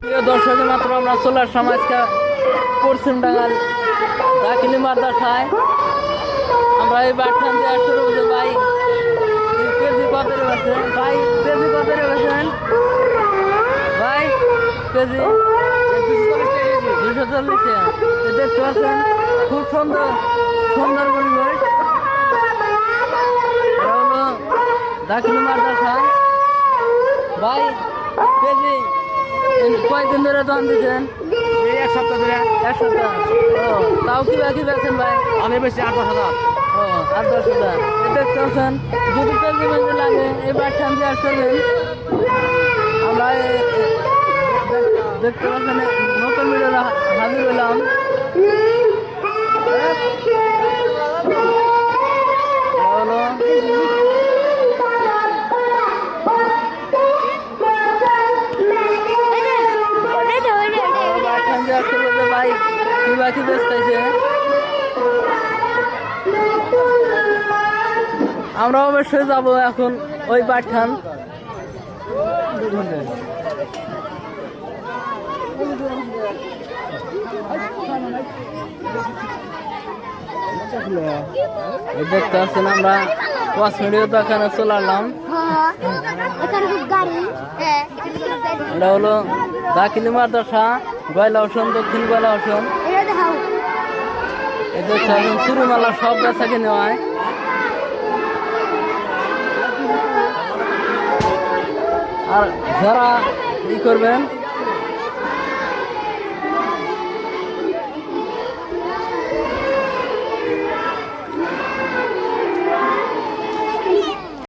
প্রিয় দর্শক, মাত্র আমরা চলে আসলাম আজকে পশ্চিম ডাঙ্গাল দাখিলি মাদ্রাসায়। আমরা এই বাটখান দিয়ে শুরু হচ্ছে। ভাই কেজি কত রেখেছেন? ভাই কেজি কত রেখেছেন? ভাই কেজি 240 দেখতে পাচ্ছেন, খুব সুন্দর সুন্দর পরিবেশ। এটা হলো দাখিলি মাদ্রাসা। ভাই কেজি কয়দিন ধরে দোকান দিচ্ছেন? এক সপ্তাহ ধরে। এক সপ্তাহ। ও তাও কি বাকি বেছেন ভাই? অনেক বেশি 8-10 হাজার। ও 8-10 হাজার। এ দেখতে পাচ্ছেন, যদি কেজি মেজি লাগে এই বাটখান দিয়ে আসবেন। আমরা দেখতে পাচ্ছেন নতুন ভিডিও হাজির হলাম। হলো বাটখান দিয়ে আসতে বলতে ভাই কি বাকি বেচতেছে। আমরা অবশ্যই যাবো এখন ওই বাটখান। দেখতে পাচ্ছেন আমরা কসমেটিক দোকানে চলে আসলাম। এটা হলো দাখিলি মাদ্রাসা, গয়লা হোসেন, দক্ষিণ গয়লা হোসেন। এই দেখতে পাচ্ছেন চুরিমালা সব বেচা কিনে হয়। আর যারা ই করবেন